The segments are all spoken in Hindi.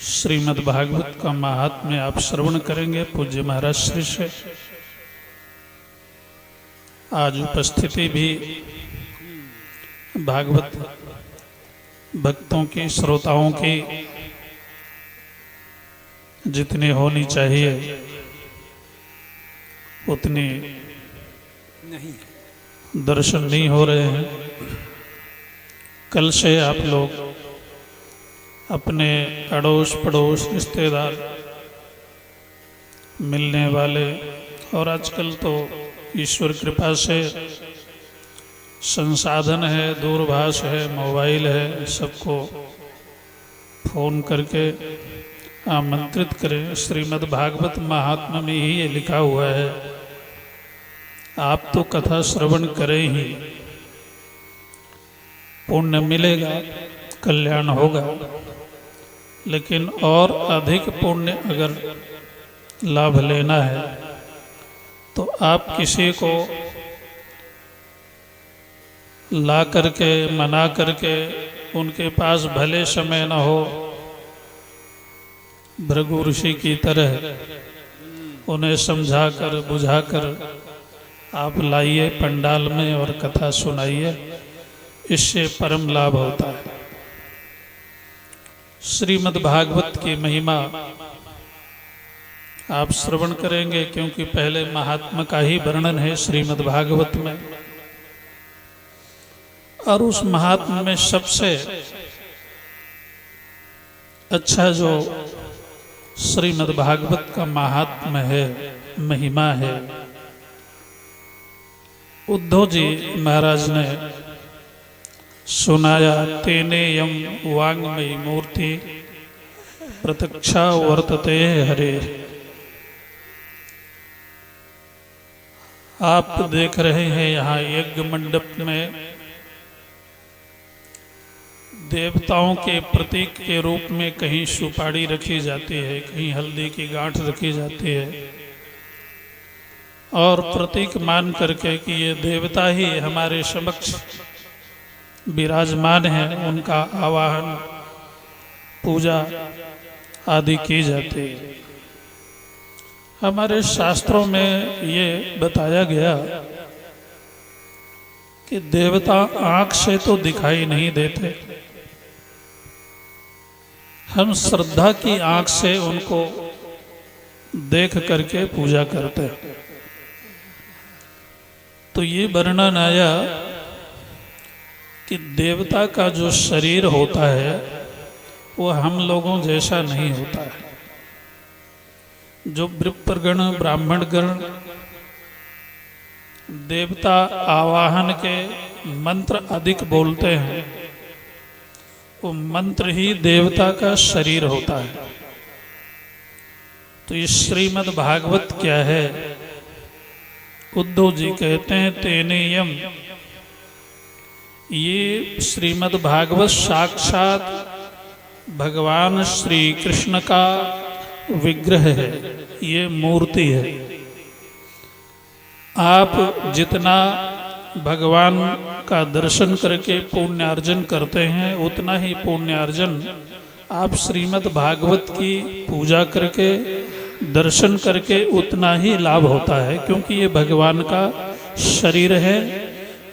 श्रीमद् भागवत का महात्म्य आप श्रवण करेंगे पूज्य महाराज श्री से। आज उपस्थिति भी भागवत भक्तों की, श्रोताओं की जितनी होनी चाहिए उतनी नहीं, दर्शन नहीं हो रहे हैं। कल से आप लोग अपने अड़ोस पड़ोस रिश्तेदार मिलने वाले, और आजकल तो ईश्वर कृपा से संसाधन है, दूरभाष है, मोबाइल है, सबको फोन करके आमंत्रित करें। श्रीमद् भागवत महात्म्य में ही ये लिखा हुआ है, आप तो कथा श्रवण करें ही, पुण्य मिलेगा, कल्याण होगा। लेकिन और अधिक पुण्य अगर लाभ लेना है तो आप किसी को ला करके, मना करके, उनके पास भले समय न हो, भृगु ऋषि की तरह उन्हें समझाकर बुझाकर आप लाइए पंडाल में और कथा सुनाइए, इससे परम लाभ होता है। श्रीमद् भागवत की महिमा आप श्रवण करेंगे, क्योंकि पहले महात्मा का ही वर्णन है श्रीमद् भागवत में, और उस महात्मा में सबसे अच्छा जो श्रीमद् भागवत का महात्मा है, महिमा है, उद्धव जी महाराज ने सुनाया। तेने यम वांगमयी मूर्ति प्रत्यक्षा वर्तते हरे। आप देख रहे हैं यहाँ यज्ञ मंडप में देवताओं के प्रतीक के रूप में कहीं सुपारी रखी जाती है, कहीं हल्दी की गांठ रखी जाती है, और प्रतीक मान करके कि ये देवता ही हमारे समक्ष विराजमान है, उनका आवाहन, पूजा आदि की जाती है। हमारे शास्त्रों में ये बताया गया कि देवता आंख से तो दिखाई नहीं देते, हम श्रद्धा की आंख से उनको देख करके पूजा करते हैं। तो ये वर्णन आया कि देवता का जो शरीर होता है वो हम लोगों जैसा नहीं होता है। जो विप्रगण, ब्राह्मण गण देवता आवाहन के मंत्र अधिक बोलते हैं, वो मंत्र ही देवता का शरीर होता है। तो इस श्रीमद् भागवत क्या है? उद्धव जी कहते हैं तेने यम, ये श्रीमद् भागवत साक्षात भगवान श्री कृष्ण का विग्रह है, ये मूर्ति है। आप जितना भगवान का दर्शन करके पुण्यार्जन करते हैं, उतना ही पुण्यार्जन आप श्रीमद् भागवत की पूजा करके, दर्शन करके उतना ही लाभ होता है, क्योंकि ये भगवान का शरीर है,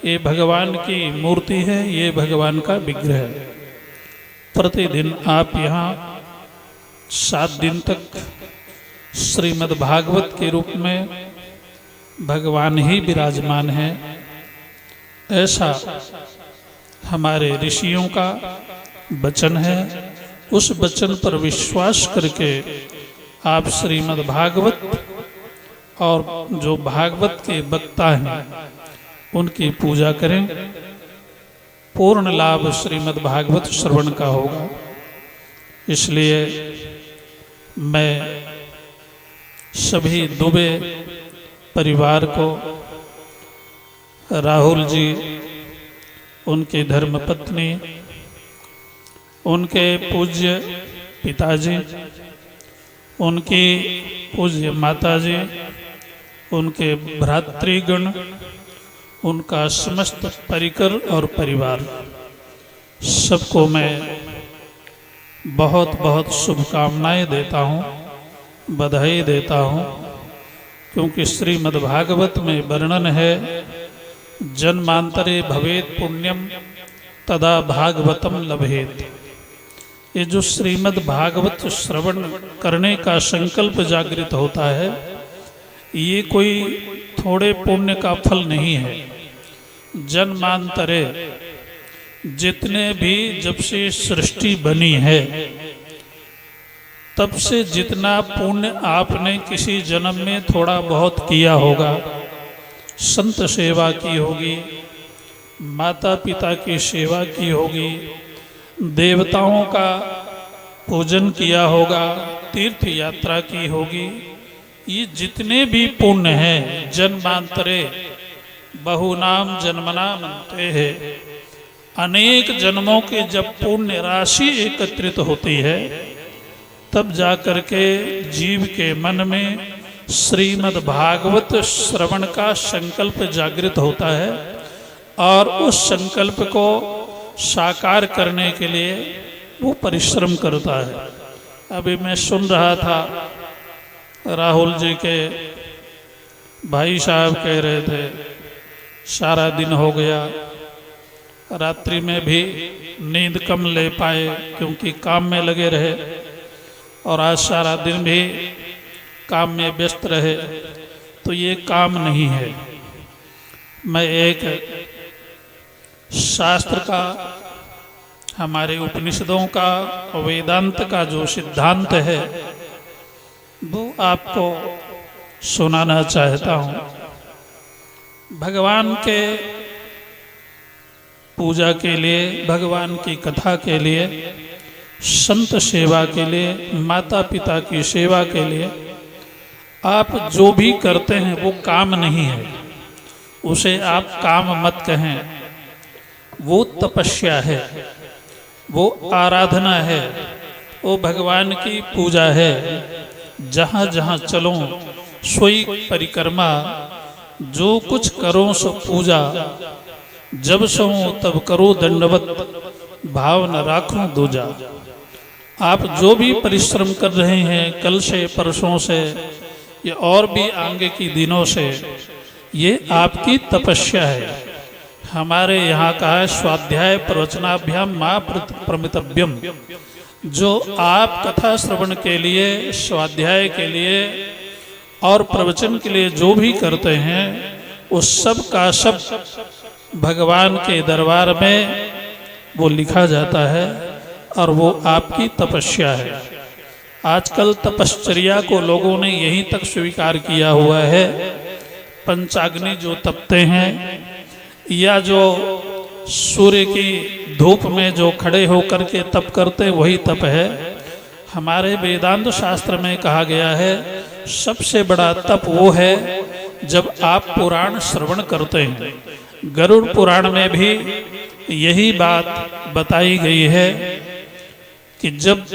ये भगवान की मूर्ति है, ये भगवान का विग्रह है। प्रतिदिन आप यहाँ 7 दिन तक श्रीमद् भागवत के रूप में भगवान ही विराजमान है, ऐसा हमारे ऋषियों का वचन है। उस वचन पर विश्वास करके आप श्रीमद् भागवत और जो भागवत के वक्ता हैं उनकी पूजा करें, पूर्ण लाभ श्रीमद् भागवत श्रवण का होगा। इसलिए मैं सभी दुबे परिवार को, राहुल जी, उनकी धर्मपत्नी, उनके पूज्य पिताजी, उनकी पूज्य माताजी, उनके भ्रातृगण, उनका समस्त परिकर और परिवार, सबको मैं बहुत बहुत शुभकामनाएं देता हूँ, बधाई देता हूँ, क्योंकि श्रीमद्भागवत में वर्णन है जन्मांतरे भवेत पुण्यम तदा भागवतम लभेत। ये जो श्रीमद् भागवत श्रवण करने का संकल्प जागृत होता है, ये कोई थोड़े पुण्य का फल नहीं है। जन्मांतरे, जितने भी जब से सृष्टि बनी है तब से जितना पुण्य आपने किसी जन्म में थोड़ा बहुत किया होगा, संत सेवा की होगी, माता पिता की सेवा की होगी, देवताओं का पूजन किया होगा, तीर्थ यात्रा की होगी, ये जितने भी पुण्य हैं जन्मांतरे बहुनाम जन्मनाम अंते है। अनेक जन्मों के जब पुण्य राशि एकत्रित होती है तब जाकर के जीव के मन में श्रीमद् भागवत श्रवण का संकल्प जागृत होता है और उस संकल्प को साकार करने के लिए वो परिश्रम करता है। अभी मैं सुन रहा था, राहुल जी के भाई साहब कह रहे थे सारा दिन हो गया, रात्रि में भी नींद कम ले पाए क्योंकि काम में लगे रहे, और आज सारा दिन भी काम में व्यस्त रहे। तो ये काम नहीं है। मैं एक शास्त्र का, हमारे उपनिषदों का, वेदांत का जो सिद्धांत है वो आपको सुनाना चाहता हूँ। भगवान के पूजा के लिए, भगवान की कथा के लिए, संत सेवा के लिए, माता पिता की सेवा के लिए आप जो भी करते हैं वो काम नहीं है, उसे आप काम मत कहें। वो तपस्या है, वो आराधना है, वो भगवान की पूजा है। जहाँ जहाँ चलो सोई परिक्रमा, जो कुछ करो सो पूजा, जब सो तब करो दंडवत, भाव न राखो दूजा। आप जो भी परिश्रम कर रहे हैं कल से, परसों से, या और भी आगे की दिनों से, ये आपकी तपस्या है। हमारे यहाँ का है स्वाध्याय प्रवचनाभ्याम मां प्रमितव्यम। जो आप कथा श्रवण के लिए, स्वाध्याय के लिए और प्रवचन के लिए जो भी करते हैं, उस सब का सब भगवान के दरबार में वो लिखा जाता है और वो आपकी तपस्या है। आजकल तपश्चर्या को लोगों ने यहीं तक स्वीकार किया हुआ है। पंचाग्नि जो तपते हैं, या जो सूर्य की धूप में जो खड़े होकर के तप करते, वही तप है। हमारे वेदांत शास्त्र में कहा गया है सबसे बड़ा तप वो है जब आप पुराण श्रवण करते हैं। गरुड़ पुराण में भी यही बात बताई गई है कि जब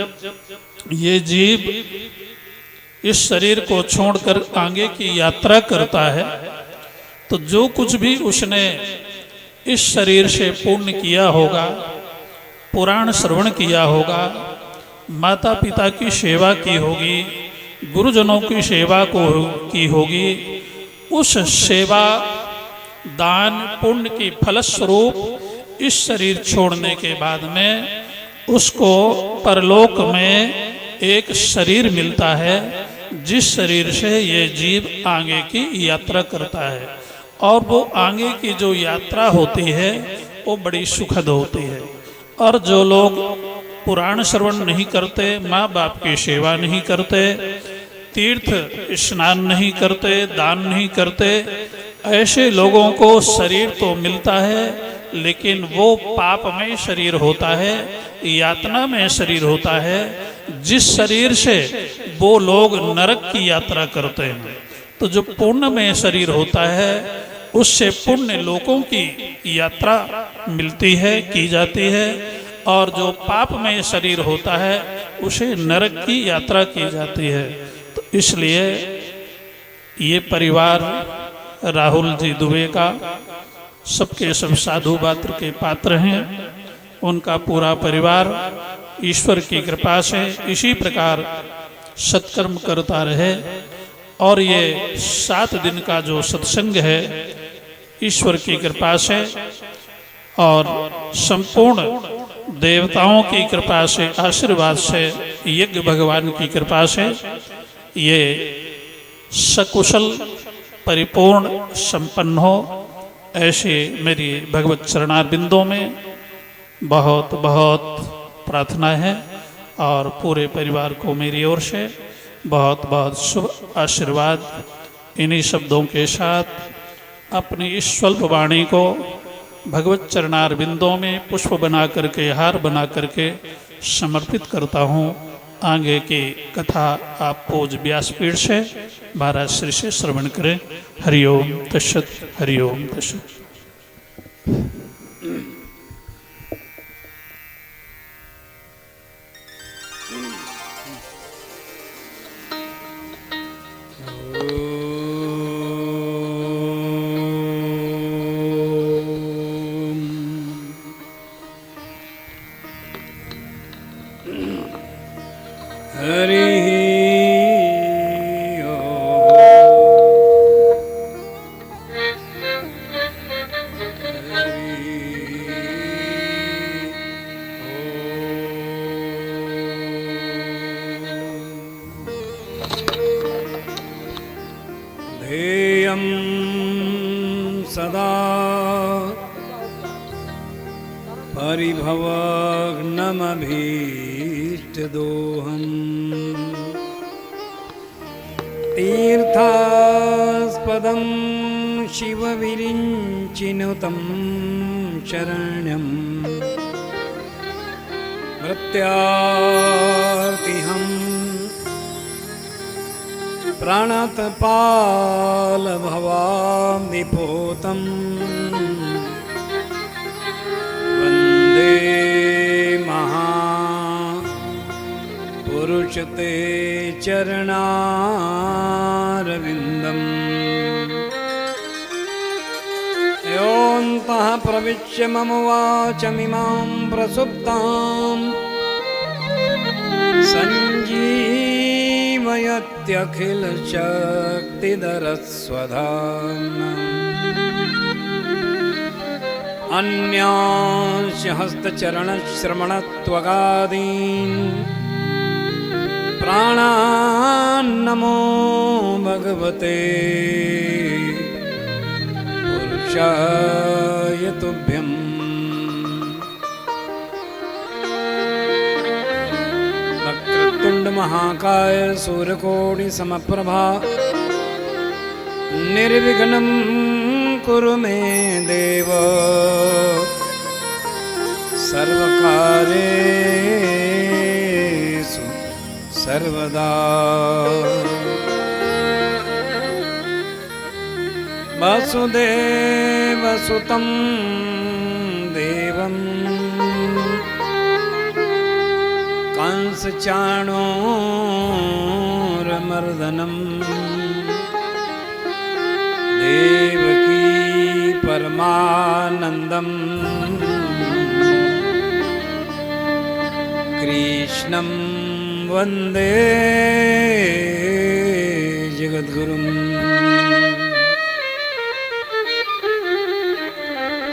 ये जीव इस शरीर को छोड़कर आगे की यात्रा करता है, तो जो कुछ भी उसने इस शरीर से पुण्य किया होगा, पुराण श्रवण किया होगा, माता पिता की सेवा की होगी, गुरुजनों की सेवा को की होगी, उस सेवा दान पुण्य की फलस्वरूप इस शरीर छोड़ने के बाद में उसको परलोक में एक शरीर मिलता है, जिस शरीर से ये जीव आगे की यात्रा करता है। और वो आगे की जो यात्रा होती है वो बड़ी सुखद होती है। और जो लोग पुराण श्रवण नहीं करते, माँ बाप की सेवा नहीं करते, तीर्थ स्नान नहीं करते, दान नहीं करते, ऐसे लोगों को शरीर तो मिलता है लेकिन वो पापमय शरीर होता है, यातना में शरीर होता है, जिस शरीर से वो लोग नरक की यात्रा करते हैं। तो जो पुण्यमय शरीर होता है उससे पुण्य लोकों की यात्रा मिलती है, की जाती है, और जो पापमय शरीर होता है उसे नरक की यात्रा की जाती है। तो इसलिए ये परिवार राहुल जी दुबे का सबके सब साधु पात्र के पात्र हैं। उनका पूरा परिवार ईश्वर की कृपा से इसी प्रकार सत्कर्म करता रहे और ये 7 दिन का जो सत्संग है ईश्वर की कृपा से और संपूर्ण देवताओं की कृपा से आशीर्वाद से यज्ञ भगवान की कृपा से ये सकुशल परिपूर्ण संपन्न हो, ऐसे मेरी भगवत चरणारविंदों में बहुत बहुत प्रार्थना है और पूरे परिवार को मेरी ओर से बहुत बहुत शुभ आशीर्वाद। इन्हीं शब्दों के साथ अपनी इस स्वल्प वाणी को भगवत चरणारविंदों में पुष्प बना करके, हार बना करके समर्पित करता हूँ। आगे की कथा आप पूज व्यासपीठ से महाराज श्री से श्रवण करें। हरिओम तत्सत, हरिओम तत्सत। सदा परिभवग्नमभीष्टदोहम् तीर्थास्पदं शिवविरिञ्चिनुतं शरण्यं मृत्यार्तिहं प्राणतपालभवाम्निपोतम् वन्दे महापुरुषते चरणारविन्दम् योऽन्तः प्रविश्य मम वाचमिमां प्रसुप्ताम् सञ्जीवयत्यखिलशक्तिधरस्वधाम्ना अन्यांश हस्तचरणश्रवणत्वगादीन् प्राणान्नमो भगवते पुरुषाय तुभ्यम्। वक्रतुण्ड महाकाय सूर्यकोटि समप्रभा निर्विघ्नं कुरु मे देव सर्वकार्येषु सर्वदा। वसुदेवसुतं देवं कंसचाणूरमर्दनं देवकी परमानन्दं कृष्णं वन्दे जगद्गुरुम्।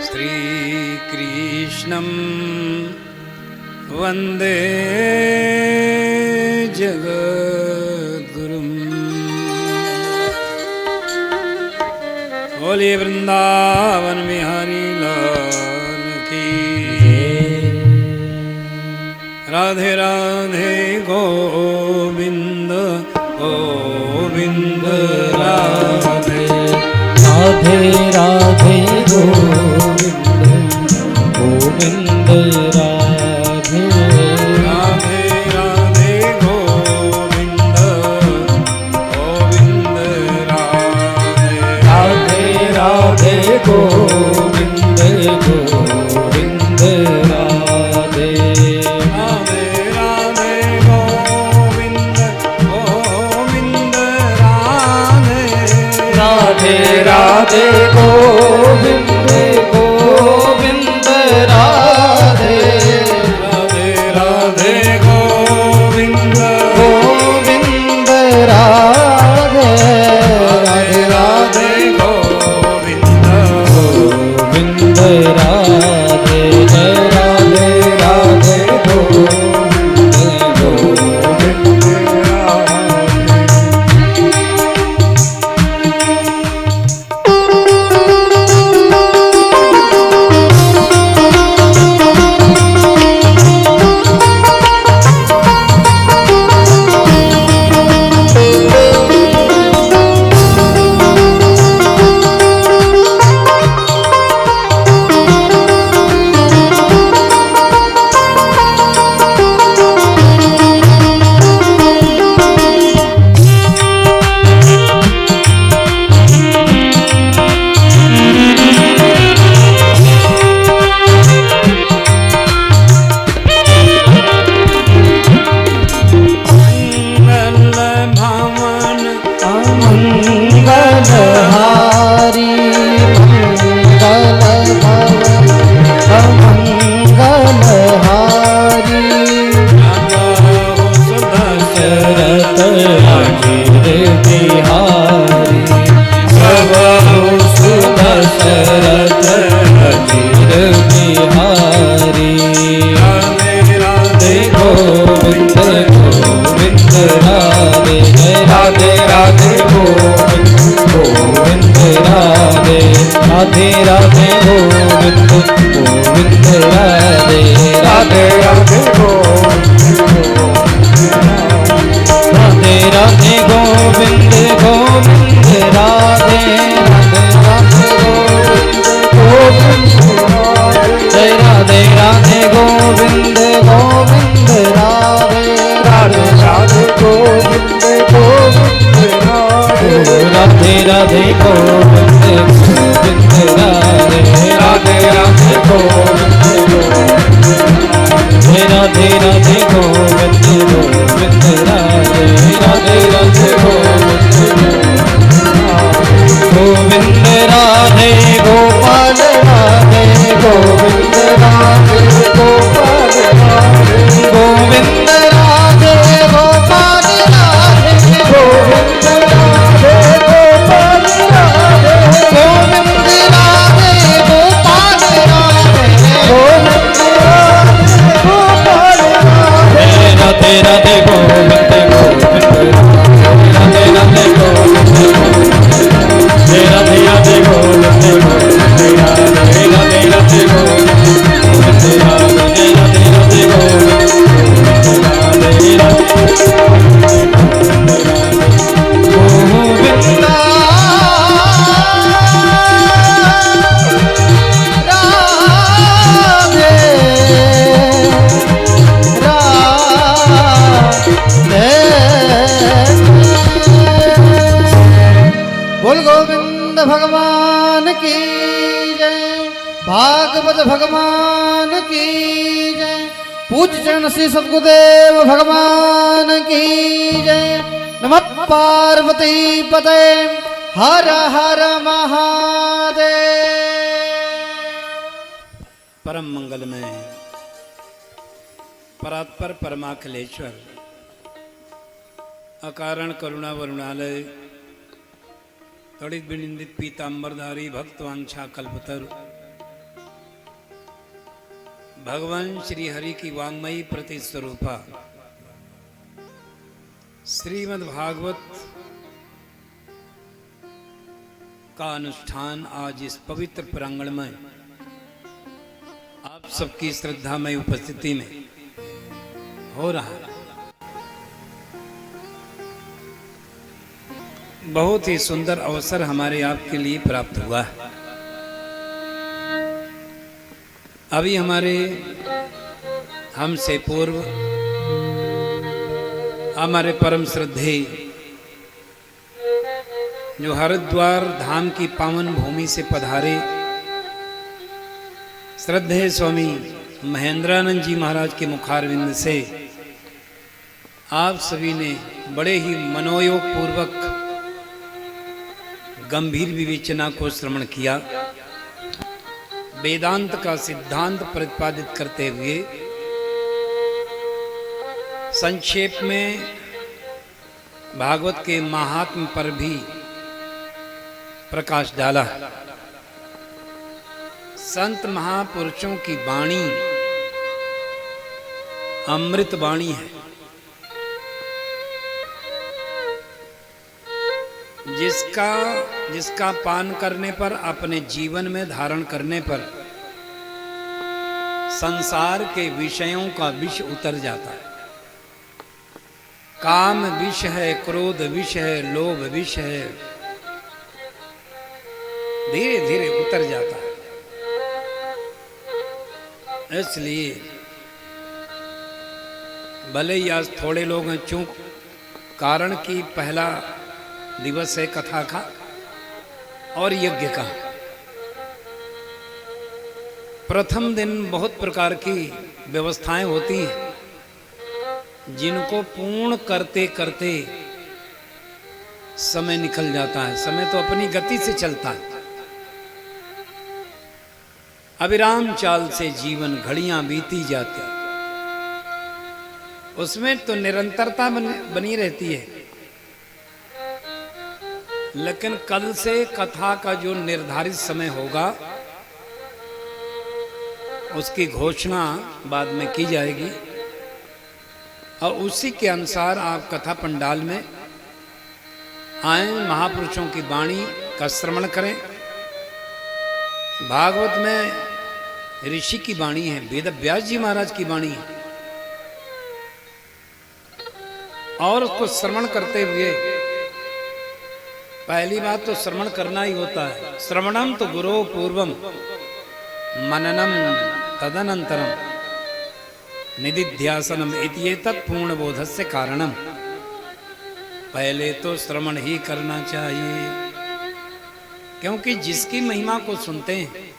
श्रीकृष्णं वन्दे जगद्गुरुम्। बोलिए वृंदावन बिहारी लाल की। राधे राधे गोविंद गोविंद राधे राधे राधे गोविंद गोविंद राधे राधे राधे गोविंद गोविंद राधे राधे राधे गोविंद गोविंद राधे राधे राधे गोविंद गोविंद राधे राधे राधे गोविंद गोविंद राधे राधे राधे गोविंद गोविंद राधे जय राधे राधे गोविंद गोविंद राधे राधे राधे गोविंद गोविंद राधे राधे राधे गोविंद राधे राधे गोविंद गोविंद राधे राधे राधे गोविंद जय राधे राधे गोविंद गोविंद राधे राधे राधे गोविंद गोविंद राधे राधे गोविंद गोविंद राधे राधे राधे गोविंद राधे राधे गोविंद गोविंद राधे राधे राधे गोविंद राधे गोपाल राधे गोविंद राधे गोपाल राधे गोविंद राधे गोपाल राधे गोविंद राधे गोपाल राधे गोविंद राधे गोपाल राधे गोविंद राधे गोपाल राधे राधे राधे गोविंद गोविंद राधे राधे गोविंद जय राधे राधे गोविंद गोविंद राधे राधे राधे गोविंद गोविंद राधे राधे राधे गोविंद राधे राधे गोविंद बोल गोविंद भगवान की जय भागवत भगवान की जय पूज्य चरण श्री सद्गुरुदेव भगवान की जय नमः पार्वती पते हर हर महादेव। परम मंगलमय परात्पर परमाखिलेश्वर अकारण करुणा वरुणालय तड़ित विनिंदित पीतांबरधारी भक्तवांछा कल्पतरु भगवान श्री हरि की वांगमयी प्रतिस्वरूपा श्रीमद् भागवत का अनुष्ठान आज इस पवित्र प्रांगण में आप सबकी श्रद्धामय उपस्थिति में हो रहा है। बहुत ही सुंदर अवसर हमारे आपके लिए प्राप्त हुआ है। अभी हमसे पूर्व हमारे परम श्रद्धे जो हरिद्वार धाम की पावन भूमि से पधारे श्रद्धेय स्वामी महेंद्रानंद जी महाराज के मुखारविंद से आप सभी ने बड़े ही मनोयोग पूर्वक गंभीर विवेचना को श्रवण किया। वेदांत का सिद्धांत प्रतिपादित करते हुए संक्षेप में भागवत के महात्म्य पर भी प्रकाश डाला। संत महापुरुषों की वाणी अमृत वाणी है, जिसका पान करने पर अपने जीवन में धारण करने पर संसार के विषयों का विष उतर जाता है। काम विष है, क्रोध विष है, लोभ विष है, धीरे धीरे उतर जाता है। इसलिए भले ही आज थोड़े लोग हैं चूक कारण कि पहला दिवस है कथा का और यज्ञ का। प्रथम दिन बहुत प्रकार की व्यवस्थाएं होती हैं जिनको पूर्ण करते करते समय निकल जाता है। समय तो अपनी गति से चलता है। अविराम चाल से जीवन घड़ियां बीती जाती, उसमें तो निरंतरता बनी रहती है। लेकिन कल से कथा का जो निर्धारित समय होगा उसकी घोषणा बाद में की जाएगी। और उसी के अनुसार आप कथा पंडाल में आए, महापुरुषों की वाणी का श्रवण करें। भागवत में ऋषि की वाणी है, वेद व्यास जी महाराज की वाणी है, और उसको श्रवण करते हुए पहली बात तो श्रवण करना ही होता है। श्रवणम तो गुरो पूर्वम मननम तदनंतरम निदिध्यासनम इत्येतत् पूर्ण बोधस्य कारणम। पहले तो श्रवण ही करना चाहिए, क्योंकि जिसकी महिमा को सुनते हैं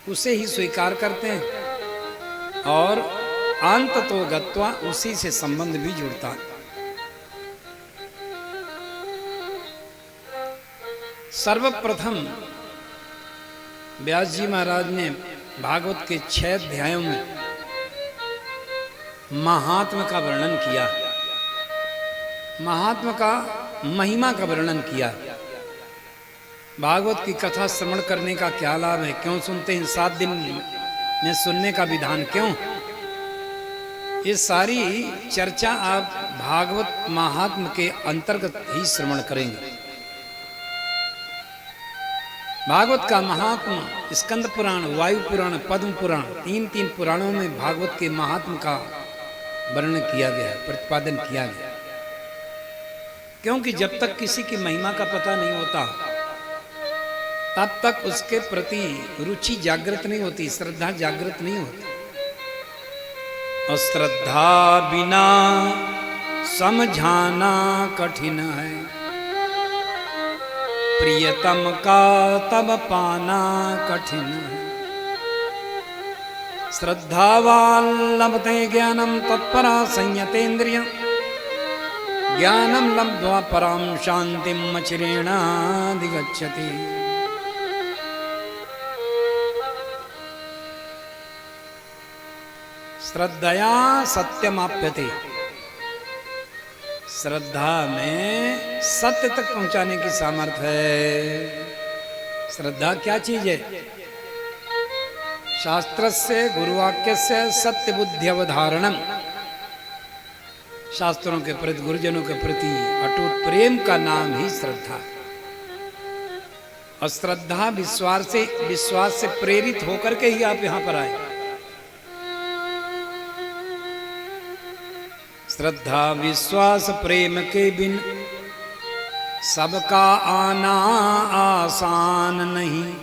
उसे ही स्वीकार करते हैं, और अंत तो गत्वा उसी से संबंध भी जुड़ता है। सर्वप्रथम व्यास जी महाराज ने भागवत के 6 अध्यायों में महात्मा का वर्णन किया, महात्मा का महिमा का वर्णन किया। भागवत की कथा श्रवण करने का क्या लाभ है, क्यों सुनते हैं, 7 दिन में सुनने का विधान क्यों, ये सारी चर्चा आप भागवत महात्मा के अंतर्गत ही श्रवण करेंगे। भागवत का महात्मा स्कंद पुराण, वायु पुराण, पद्म पुराण, 3 पुराणों में भागवत के महात्मा का वर्णन किया गया, प्रतिपादन किया गया। क्योंकि जब तक किसी की महिमा का पता नहीं होता तब तक उसके प्रति रुचि जागृत नहीं होती, श्रद्धा जागृत नहीं होती। और श्रद्धा बिना समझाना कठिन है, प्रियतम का तब पाना कठिन है। श्रद्धावान लभते ज्ञानम तत्परा संयतेन्द्रिय, ज्ञानम लब्ध्वा पराम शांतिम चिरेणाधिगच्छति। श्रद्धया सत्यमाप्यते, श्रद्धा में सत्य तक पहुंचाने की सामर्थ्य है। श्रद्धा क्या चीज है? शास्त्रस्य गुरुवाक्यस्य सत्य बुद्धि अवधारणम, शास्त्रों के प्रति, गुरुजनों के प्रति अटूट प्रेम का नाम ही श्रद्धा। और श्रद्धा विश्वास से प्रेरित होकर के ही आप यहां पर आए। श्रद्धा विश्वास प्रेम के बिन सबका आना आसान नहीं।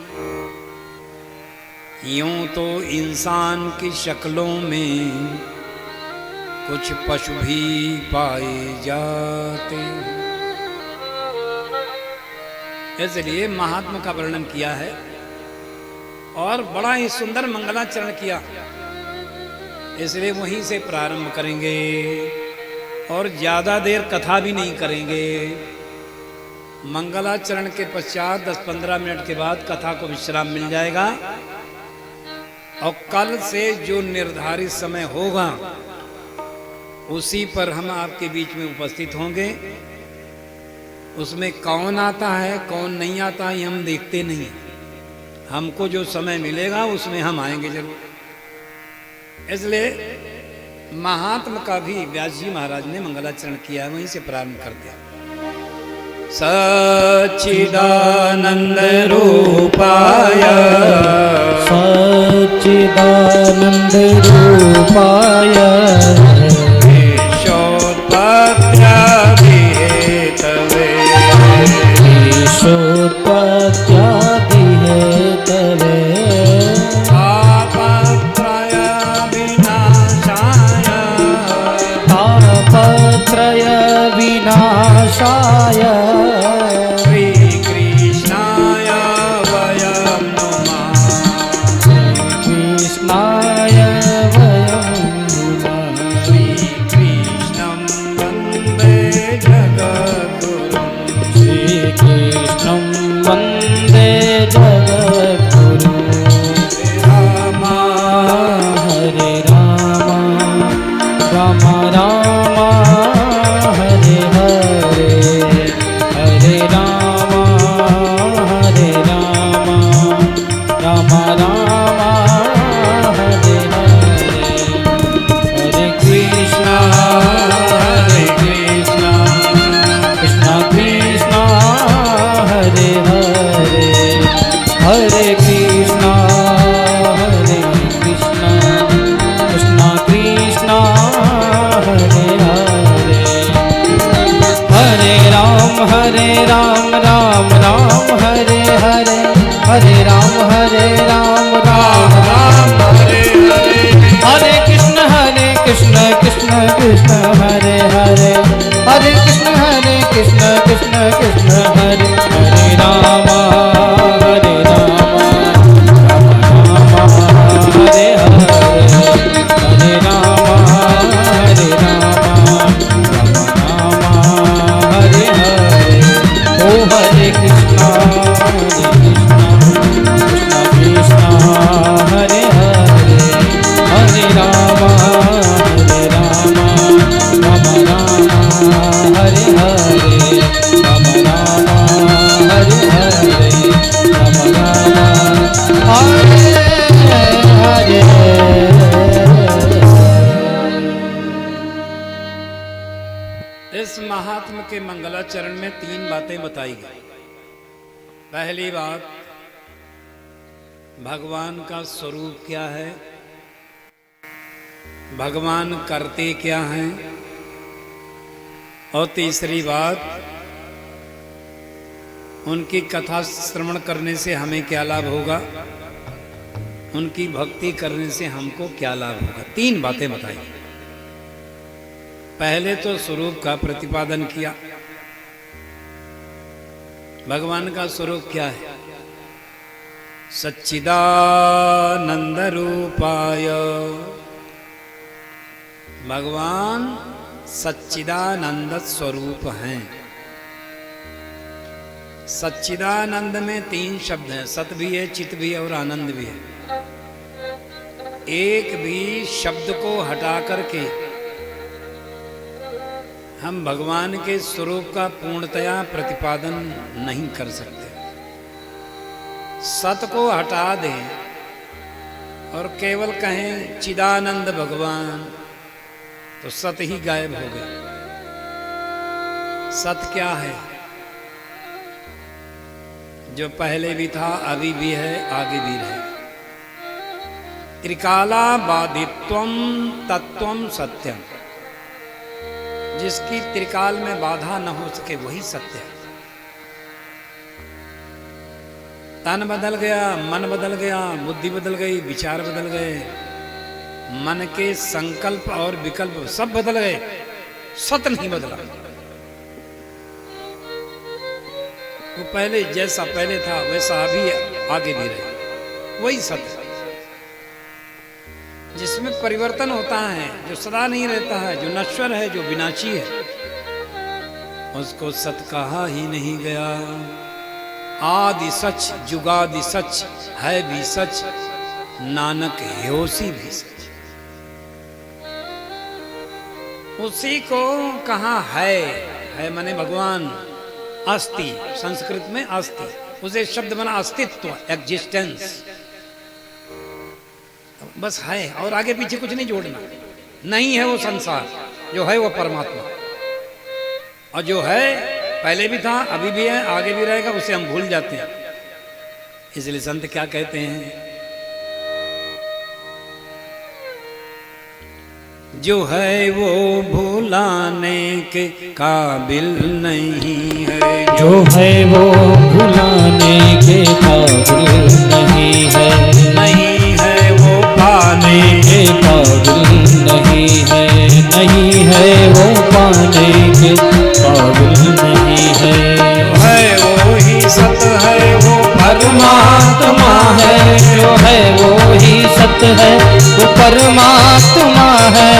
यूं तो इंसान की शक्लों में कुछ पशु भी पाए जाते हैं। इसलिए महात्मा का वर्णन किया है और बड़ा ही सुंदर मंगलाचरण किया, इसलिए वहीं से प्रारंभ करेंगे और ज्यादा देर कथा भी नहीं करेंगे। मंगलाचरण के पश्चात 10-15 मिनट के बाद कथा को विश्राम मिल जाएगा और कल से जो निर्धारित समय होगा उसी पर हम आपके बीच में उपस्थित होंगे। उसमें कौन आता है कौन नहीं आता ये हम देखते नहीं, हमको जो समय मिलेगा उसमें हम आएंगे जरूर। इसलिए महात्मा का भी व्यास जी महाराज ने मंगलाचरण किया है, वहीं से प्रारंभ करते हैं। सच्चिदानंद रूपाय सच्चिदानंद रूपाय ईशोत्पत्त्यादिहेतवे ईशोत्पत्त्यादिहेतवे तापत्रय विनाशाय तापत्रय विनाशाय श्रीकृष्णाय वयं नुमः कृष्णाय वयं नुमः श्रीकृष्णं वन्दे जगद्गुरुं श्रीकृष्णं वन्दे जगद्गुरुं राम हरे राम राम राम हरे हरे हरे राम राम राम हरे हरे हरे कृष्ण हरे हरे राम राम राम हरे हरे हरे कृष्ण कृष्ण कृष्ण हरे हरे हरे कृष्ण कृष्ण कृष्ण हरे हरे राम हरे राम राम हरे हरे हरे राम हरे राम राम हरे हरे ओ हरे कृष्ण कृष्ण हरे हरे हरे राम राम राम हरे हरे राम हरे हरे राम हरे हरे। इस महात्मा के मंगलाचरण में 3 बातें बताई गई। पहली बात, भगवान का स्वरूप क्या है, भगवान करते क्या हैं, और तीसरी बात, उनकी कथा श्रवण करने से हमें क्या लाभ होगा, उनकी भक्ति करने से हमको क्या लाभ होगा। 3 बातें बताई। पहले तो स्वरूप का प्रतिपादन किया। भगवान का स्वरूप क्या है? सच्चिदानंद रूपाय। भगवान सच्चिदानंद स्वरूप हैं। सच्चिदानंद में 3 शब्द हैं, सत भी है, चित भी है और आनंद भी है। एक भी शब्द को हटा करके हम भगवान के स्वरूप का पूर्णतया प्रतिपादन नहीं कर सकते। सत को हटा दें और केवल कहें चिदानंद भगवान, तो सत ही गायब हो गया। सत क्या है? जो पहले भी था, अभी भी है, आगे भी रहे। त्रिकाला बाधित्वम तत्वम सत्यम। जिसकी त्रिकाल में बाधा न हो सके वही सत्य है। तन बदल गया, मन बदल गया, बुद्धि बदल गई, विचार बदल गए, मन के संकल्प और विकल्प सब बदल गए, सत्य नहीं बदला। वो पहले जैसा पहले था वैसा अभी आगे भी रहे, वही सत्य। जिसमें परिवर्तन होता है, जो सदा नहीं रहता है, जो नश्वर है, जो विनाशी है, उसको सत कहा ही नहीं गया। आदि सच जुगादि सच है भी सच, नानक ह्योसी भी सच। उसी को कहा है माने भगवान अस्ति, संस्कृत में अस्ति, उसे शब्द बना अस्तित्व, एग्जिस्टेंस। बस है और आगे पीछे कुछ नहीं जोड़ना। नहीं है वो संसार, जो है वो परमात्मा। और जो है पहले भी था, अभी भी है, आगे भी रहेगा, उसे हम भूल जाते हैं। इसलिए संत क्या कहते हैं? जो है वो भुलाने के काबिल नहीं है, जो है वो भुलाने के काबिल नहीं है, नहीं है वो पाने के काबिल नहीं है, नहीं है वो पाने के काबिल नहीं है। वो ही सत है, वो परमात्मा है, जो है वो ही सत्य है, वो परमात्मा है।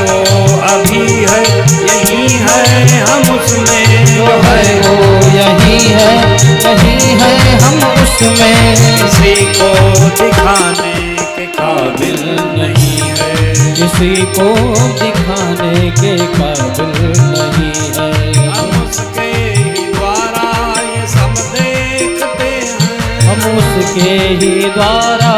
वो अभी है, यही है, हम उसमें। जो है वो यही है, यही है, हम उसमें। किसी को दिखाने के काबिल नहीं है, किसी को दिखाने के काबिल नहीं है। हम उसके ही द्वारा ये सब देखते हैं, हम उसके ही द्वारा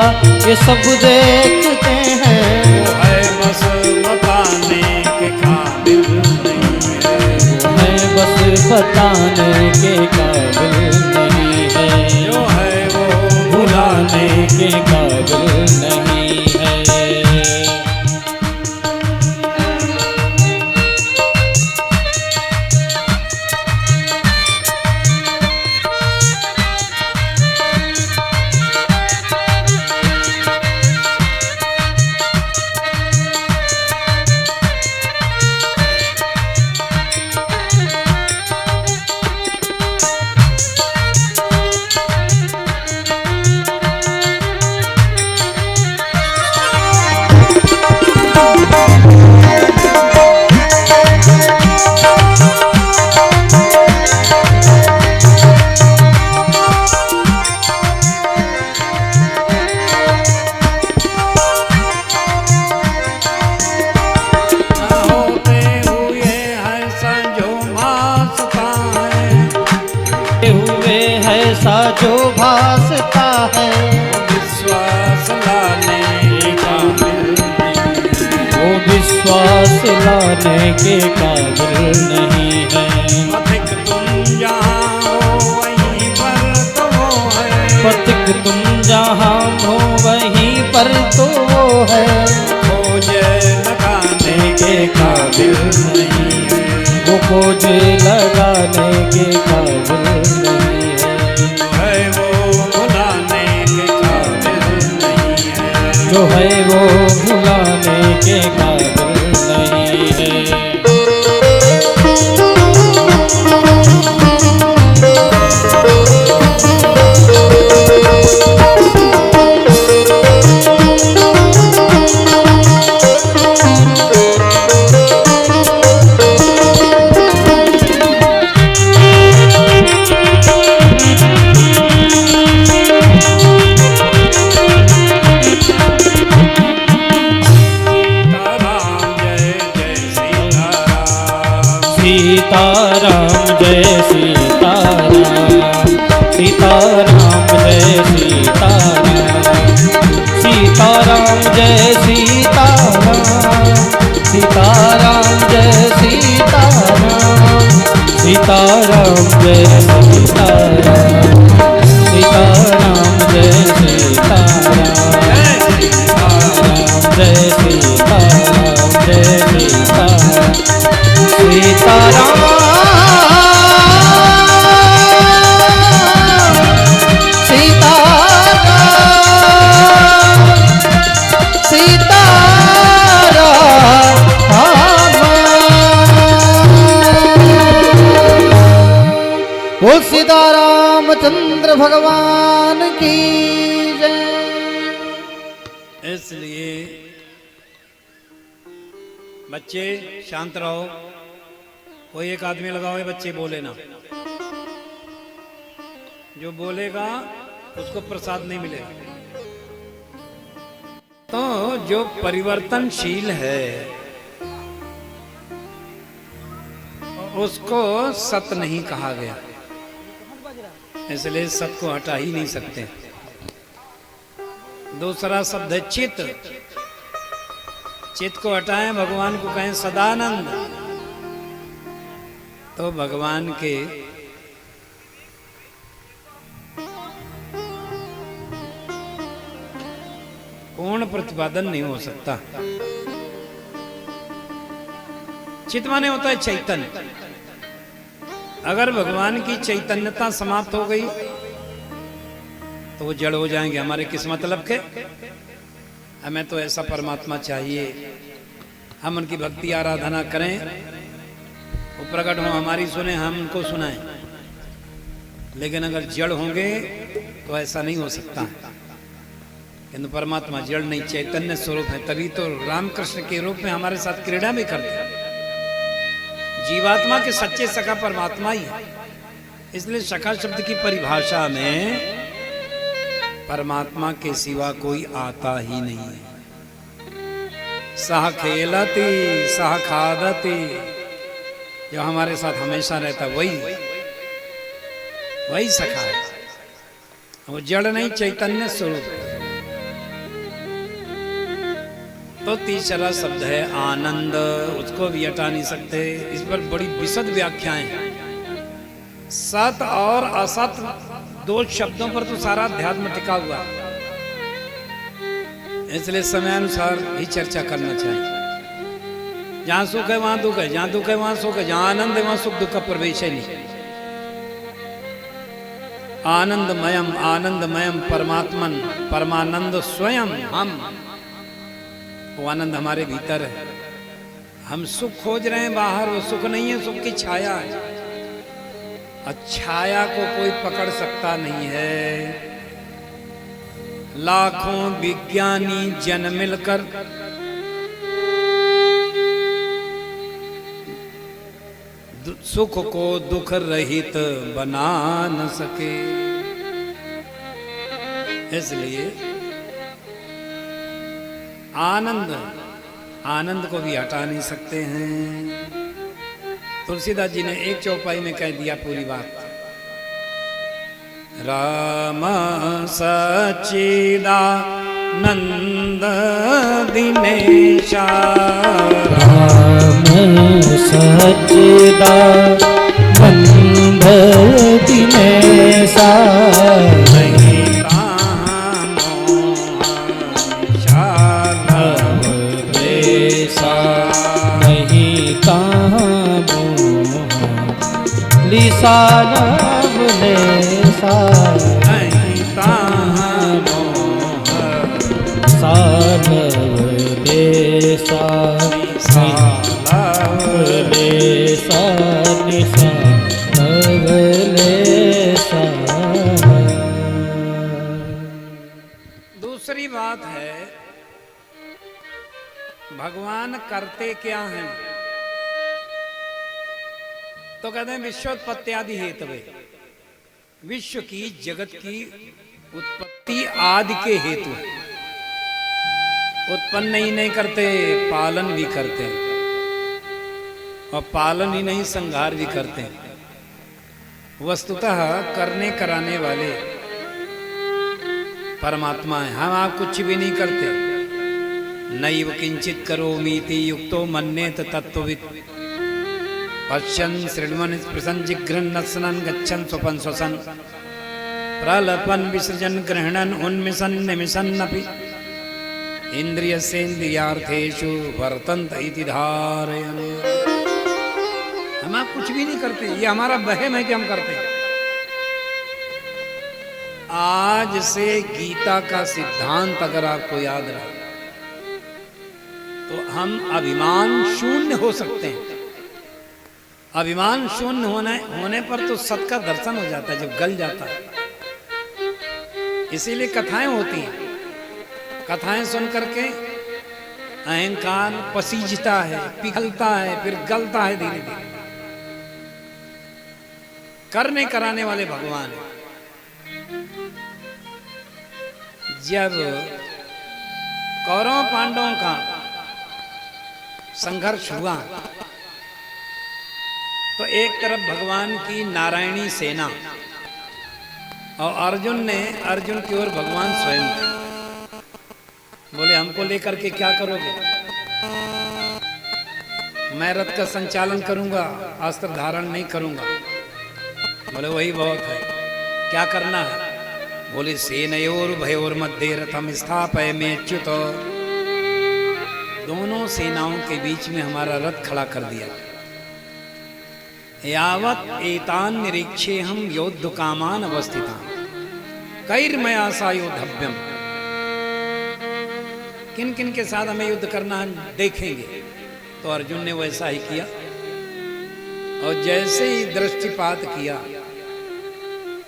ये सब देखते हैं। वो है बस बताने के काबिल नहीं है, वो है बस बताने के काबिल नहीं है, जो है वो भुलाने के काबिल नहीं है। जो भासता है विश्वास लाने का वो विश्वास लाने के काबिल नहीं है। पथिक तुम जहाँ हो वहीं पर तो वो है, पथिक तुम जहाँ हो वहीं पर तो वो है, खोज लगाने के काबिल नहीं है, वो खोज लगाने के काबिल नहीं है, है वो भुलाने के काबिल नहीं है, जो है वो भुलाने के काबिल नहीं है। सीताराम जय सीताराम, सीताराम जय सीताराम, सीताराम जय सीताराम, सीताराम जय सीताराम, सीताराम जय सीताराम, सीताराम जय सीताराम, जय सीताराम जय सीताराम, सीताराम वो सीतारामचंद्र भगवान की जय। इसलिए बच्चे शांत रहो, कोई एक आदमी लगाओ, ये बच्चे बोले ना, जो बोलेगा उसको प्रसाद नहीं मिलेगा। तो जो परिवर्तनशील है उसको सत नहीं कहा गया, इसलिए सत को हटा ही नहीं सकते। दूसरा शब्द है चित, चित को हटाएं, भगवान को कहें सदानंद, तो भगवान के पूर्ण प्रतिपादन नहीं हो सकता। चित माने होता है चैतन्य। अगर भगवान की चैतन्यता समाप्त हो गई तो वो जड़ हो जाएंगे। हमारे किस मतलब के? हमें तो ऐसा परमात्मा चाहिए, हम उनकी भक्ति आराधना करें, वो प्रकट हो, हमारी सुने, हम उनको सुनाएं। लेकिन अगर जड़ होंगे तो ऐसा नहीं हो सकता। किंतु परमात्मा जड़ नहीं, चैतन्य स्वरूप है, तभी तो रामकृष्ण के रूप में हमारे साथ क्रीड़ा भी करते हैं। जीवात्मा के सच्चे सखा परमात्मा ही है। इसलिए सखा शब्द की परिभाषा में परमात्मा के सिवा कोई आता ही नहीं है। सह खेलती सह खादती, जो हमारे साथ हमेशा रहता वही सखा है। वो जड़ नहीं, चैतन्य स्वरूप है। तो तीसरा शब्द है आनंद, उसको भी हटा नहीं सकते। इस पर बड़ी विशद व्याख्याएं हैं। सत और असत दो शब्दों पर तो सारा अध्यात्म टिका हुआ है, इसलिए समयानुसार ही चर्चा करना चाहिए। जहां सुख है वहां दुख है, जहां दुख है वहां सुख है, जहां आनंद है वहां सुख दुख का प्रवेश है नहीं। आनंदमयम आनंदमयम परमात्मन परमानंद स्वयं हम, वो आनंद हमारे भीतर है। हम सुख खोज रहे हैं बाहर, वो सुख नहीं है, सुख की छाया है। छाया को कोई पकड़ सकता नहीं है। लाखों विज्ञानी जन मिलकर सुख को दुख रहित बना न सके। इसलिए आनंद, आनंद को भी हटा नहीं सकते हैं। तुलसीदास जी ने एक चौपाई में कह दिया पूरी बात। राम सच्चिदानंद दिनेशा राम सच्चिदानंद दिनेशा नहीं तामो शालव लेसा नहीं तामो लिसा नव लेसा नहीं तामो सानव लेसा लेसा निशा नव लेसा। दूसरी बात है, भगवान करते क्या हैं? तो कहते हैं विश्वोत्पत्ति हेतवे, विश्व की जगत की उत्पत्ति आदि के हेतु। उत्पन्न ही नहीं करते, पालन भी करते हैं, और पालन ही नहीं संहार भी करते हैं। वस्तुतः करने कराने वाले परमात्मा है, हम आप कुछ भी नहीं करते। नैव किंचित करोमीति युक्तो मन्येत तत्त्ववित् पश्यन् शृण्वन् स्पृशन् जिघ्रन् नस्नन् गच्छन् स्वपन् श्वसन् प्रलपन् विसृजन् गृह्णन् उन्मिषन् निमिषन्नपि इन्द्रियस्येन्द्रियार्थेषु वर्तन्त इति धारयन्। हम आप कुछ भी नहीं करते, ये हमारा वहम है कि हम करते हैं। आज से गीता का सिद्धांत अगर आपको याद रहा तो हम अभिमान शून्य हो सकते हैं। अभिमान शून्य होने पर तो सत का दर्शन हो जाता है, जब गल जाता है। इसीलिए कथाएं होती हैं, कथाएं सुन करके अहंकार पसीजता है, पिघलता है, फिर गलता है धीरे धीरे। करने कराने वाले भगवान हैं। जब कौरव पांडवों का संघर्ष हुआ तो एक तरफ भगवान की नारायणी सेना और अर्जुन की ओर भगवान स्वयं थे। बोले हमको लेकर के क्या करोगे? मैं रथ का संचालन करूंगा, अस्त्र धारण नहीं करूंगा। बोले वही बहुत है, क्या करना है? बोले सेनयोर भयोर मध्य रथम स्थापयमेच्युत, दोनों सेनाओं के बीच में हमारा रथ खड़ा कर दिया। यावत एतान निरीक्षे हम योद्ध कामान अवस्थिता कैर्मया सायोधव्यम। किन किन के साथ हमें युद्ध करना है देखेंगे। तो अर्जुन ने वैसा ही किया, और जैसे ही दृष्टिपात किया,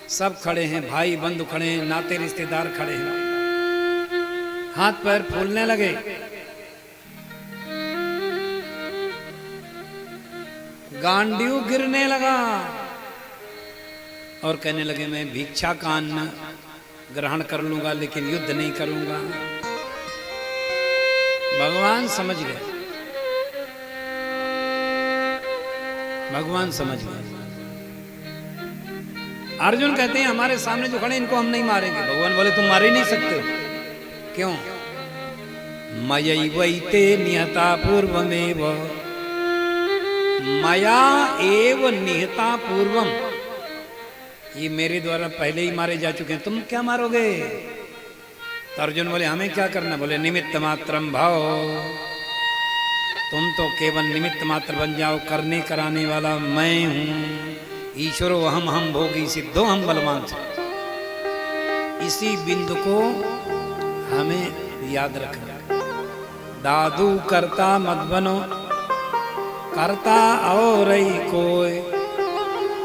सब खड़े हैं, भाई बंधु खड़े हैं, नाते रिश्तेदार खड़े हैं, हाथ पैर फूलने लगे। गांडीव गिरने लगा और कहने लगे मैं भिक्षा का अन्न ग्रहण कर लूंगा लेकिन युद्ध नहीं करूंगा। भगवान समझ गए, भगवान समझ गए। अर्जुन कहते हैं हमारे सामने जो खड़े इनको हम नहीं मारेंगे। भगवान बोले तुम मार ही नहीं सकते हो। क्यों? मयैवैते निहता पूर्वमेव, मया एव निहता पूर्वम, ये मेरे द्वारा पहले ही मारे जा चुके हैं, तुम क्या मारोगे? तो अर्जुन बोले हमें क्या करना? बोले निमित्त मात्रम भाव, तुम तो केवल निमित्त मात्र बन जाओ, करने कराने वाला मैं हूं। ईश्वरो हम भोगी सिद्धो हम बलवान से। इसी बिंदु को हमें याद रखना। दादू करता मत बनो, करता और ही कोई,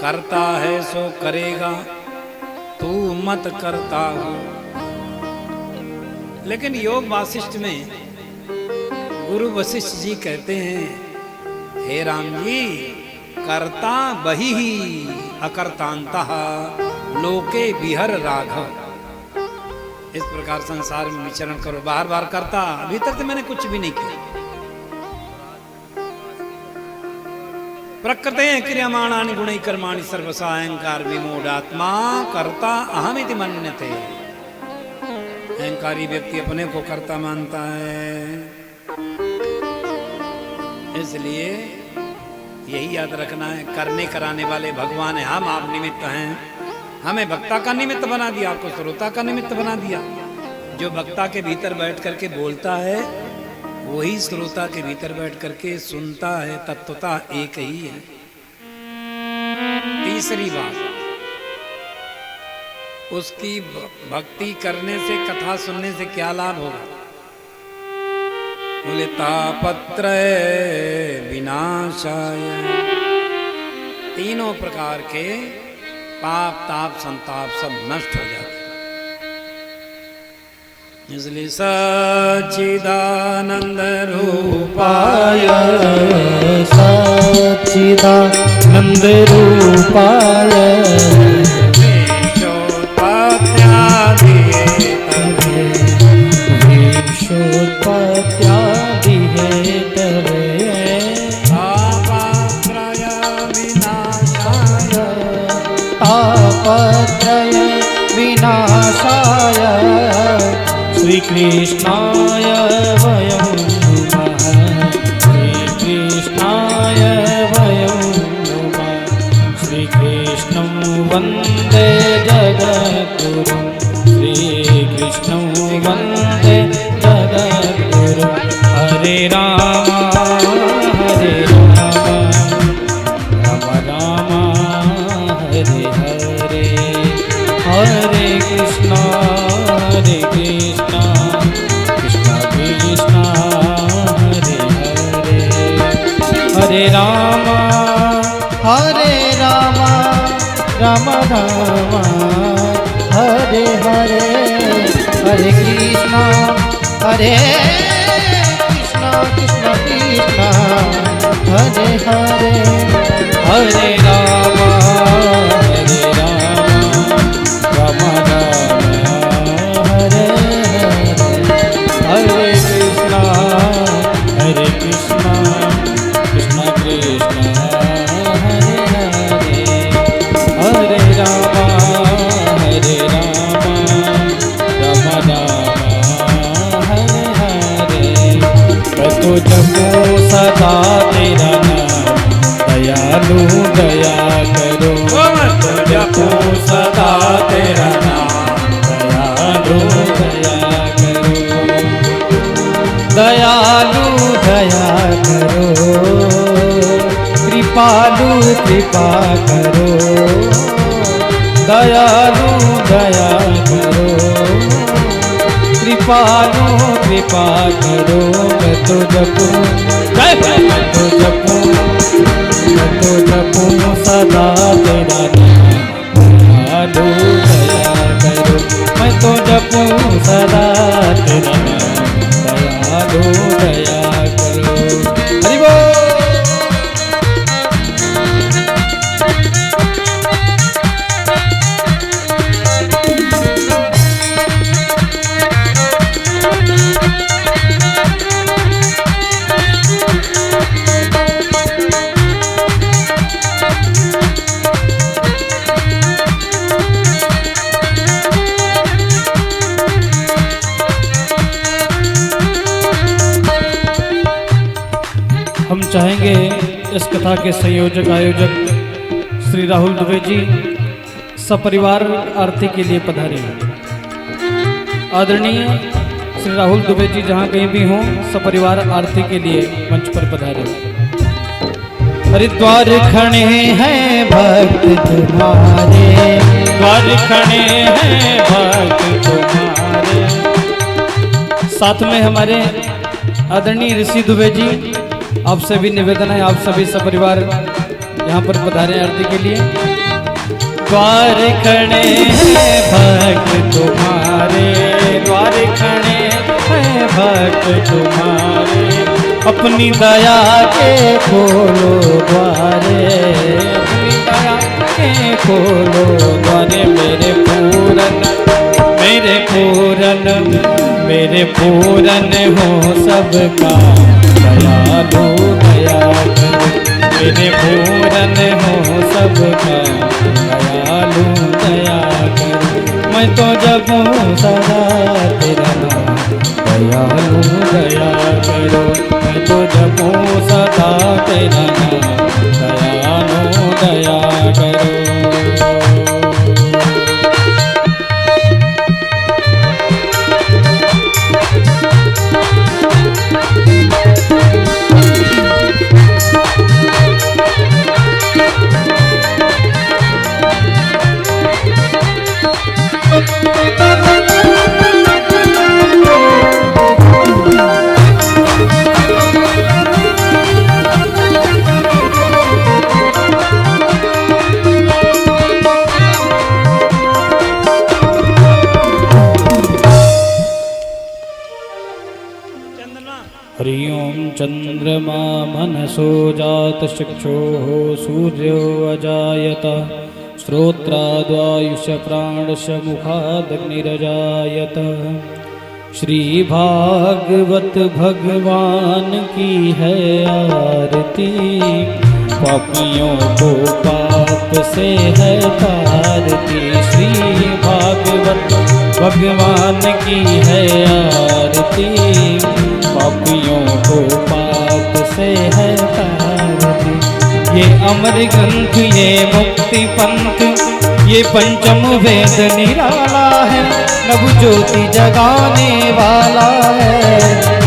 करता है सो करेगा, तू मत करता हो। लेकिन योग वासिष्ठ में गुरु वशिष्ठ जी कहते हैं हे राम जी, कर्ता बही ही अकर्तांता लोके विहर राघव। इस प्रकार संसार में विचरण करो, बार बार करता, भीतर से मैंने कुछ भी नहीं किया। प्रकृते क्रियमाणानि गुणैः कर्माणि सर्वसा अहंकार विमूढ़ात्मा कर्ता अहमिति मन्यते। अहंकारी व्यक्ति अपने को कर्ता मानता है। इसलिए यही याद रखना है, करने कराने वाले भगवान है, हम आप निमित्त हैं। हमें वक्ता का निमित्त बना दिया, आपको श्रोता का निमित्त बना दिया। जो वक्ता के भीतर बैठ करके बोलता है वही श्रोता के भीतर बैठ करके सुनता है। तत्वता एक ही है। तीसरी बात, उसकी भक्ति करने से, कथा सुनने से क्या लाभ होगा? बोले तापत्रय विनाशाय, तीनों प्रकार के पाप ताप संताप सब नष्ट हो जाते। इसलिए सच्चिदानंद रूपाय, सच्चिदानंद रूपाय, तापत्रय विनाशाय श्री कृष्णाय वयं नमः, श्री कृष्णाय वयं नमः। श्री कृष्णं वन्दे जगद्गुरुं, श्री कृष्णं वन्दे जगद्गुरुं। हरे राम हरे राम, राम राम हरे हरे, हरे कृष्णा कृष्णा कृष्णा हरे हरे। हरे राम राम राम हरे हरे, हरे कृष्णा कृष्णा कृष्णा हरे हरे। हरे राम राम राम हरे हरे, हरे कृष्णा कृष्णा कृष्णा हरे हरे। हरे राम राम राम हरे हरे। मैं तो जपो सदा तेरा नाम, दयालु दया करो। मैं तो जपो सदा तेरा नाम, दयालु दया करो। दयालु दया करो, कृपालु कृपा करो। दयालु दया करो, कृपालु कृपा करो। मैं तो जपूं, मैं तो जपूं सदा तेरा नाम, दयालु दया करो। मैं तो जपूं सदा तेरा नाम, दयालु दया करो। हरि बोल। हम चाहेंगे इस कथा के संयोजक आयोजक श्री राहुल दुबे जी सपरिवार आरती के लिए पधारे। आदरणीय श्री राहुल दुबे जी जहाँ कहीं भी हों, सपरिवार आरती के लिए मंच पर पधारे। हरिद्वार खड़े हैं भक्त तुम्हारे, द्वार खड़े हैं भक्त तुम्हारे। साथ में हमारे आदरणीय ऋषि दुबे जी, आप सभी निवेदन है, आप सभी सपरिवार यहाँ पर पधारे आरती के लिए। द्वार खड़े हैं भक्त तुम्हारे, द्वार खड़े हैं भक्त तुम्हारे। अपनी दया के खोलो द्वारे, अपनी दया के खोलो द्वारे। मेरे पूरन मेरे पूरन हो सबका, दयालु दया करो। मेरे पूरन हो सबका दयालु दया करो। मैं तो जपूं सदा तेरा नाम दयालु दया करो। मैं तो जपूं सदा तेरा नाम दयालु दया करो। हरि ओम चंद्रमा मनसो जात चक्षुः सूर्यो अजायत श्रोत्राद्वायुष प्राणश मुखादग्निरजायत। श्री भागवत भगवान की है आरती, पापियों को पाप से है तारती। श्री भागवत भगवान की है आरती, पापियों को पाप से है तारती। ये अमर ग्रंथ ये मुक्ति पंथ ये पंचम वेद निराला है, नभ ज्योति जगाने वाला है।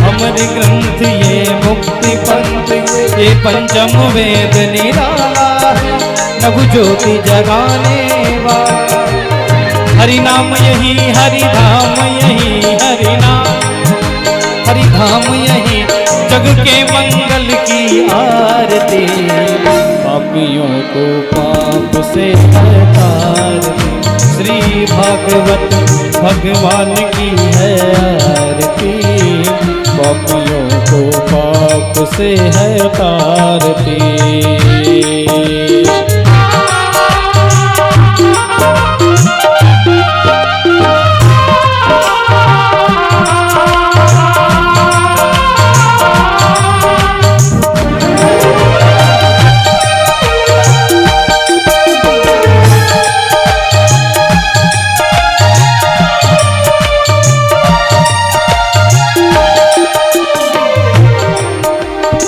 अमर ग्रंथ ये मुक्ति पंथ ये पंचम वेद निराला है, नभ ज्योति जगाने वाला। हरि नाम यही हरि धाम यही हरि नाम, हरि धाम यही जग के मंगल की आरती। पापियों को पाप से है तारती, श्री भागवत भगवान की है आरती। पापियों को पाप से है तारती।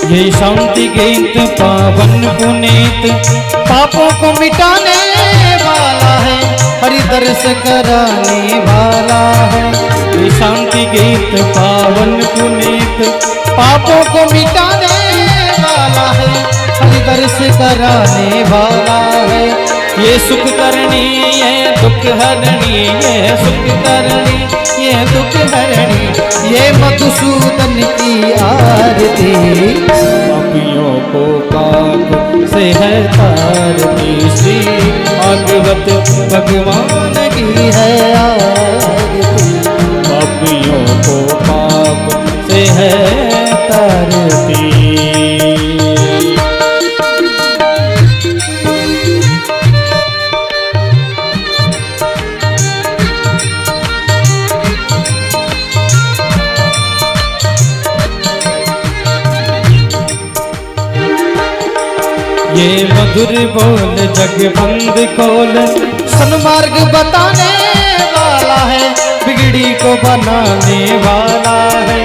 ये शांति गीत पावन पुनीत पापों को मिटाने वाला है, हरि दर्श कराने वाला है। ये शांति गीत पावन पुनीत पापों को मिटाने वाला है, हरि दर्श कराने वाला है। ये सुख करनी ये दुख हरणी, ये सुख करनी ये दुख हरणी, ये मधुसूदन की आरती। पापियों को पाप से है तारती, श्री भागवत भगवान की है आरती। पापियों को पाप से है तारती। ये मधुर बोल जगबंद खोल सन्मार्ग बताने वाला है, बिगड़ी को बनाने वाला है।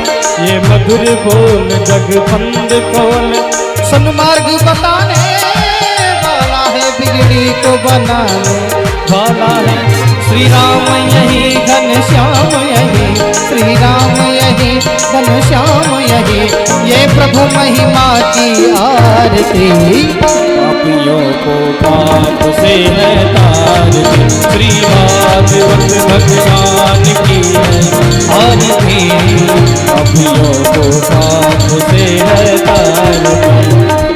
ये मधुर बोल जगबंद खोल सन्मार्ग बताने वाला है, बिगड़ी को बनाने वाला है। श्री राम यही घनश्याम यही, श्री राम यही घनश्याम यही, ये प्रभु महिमा की आरती। पापियों को पाप से है तारती, श्री भागवत भगवान की है आरती। पापियों को पाप से है तारती।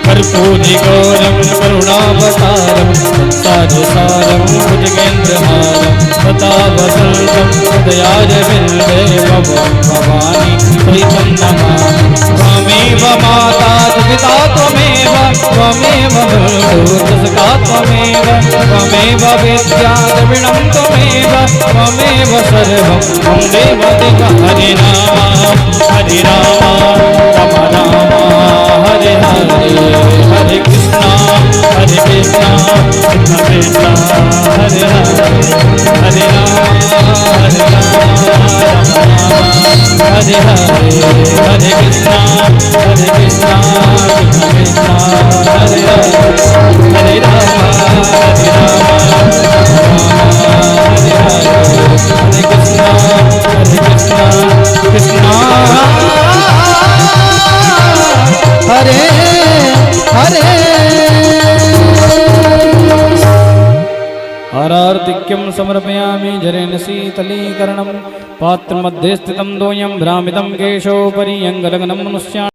कर्पूरी गौरम करुणावतारम संसारसारम भुजगेन्द्रहारम सदा वसंतम दयारविन्दे भवं भवानी प्रीतं नमामि। त्वमेव माता पिता त्वमेव, त्वमेव बन्धुर्दशका त्वमेव, त्वमेव विद्या द्रविणं त्वमेव, त्वमेव सर्वं मम देवदेव। हरे राम राम राम हरे हरे। हरे कृष्णा कृष्णा कृष्णा हरे हरे हरे राम हरे हरे हरे कृष्णा कृष्णा कृष्णा हरे हरे राम हरे कृष्णा कृष्णा हरे हरे आरार्तिक्यं समर्पयामि जरेण शीतलीकरणं पात्रमध्ये स्थितं दोयं भ्रामितं केशोपरि अङ्गलग्नं मनुष्या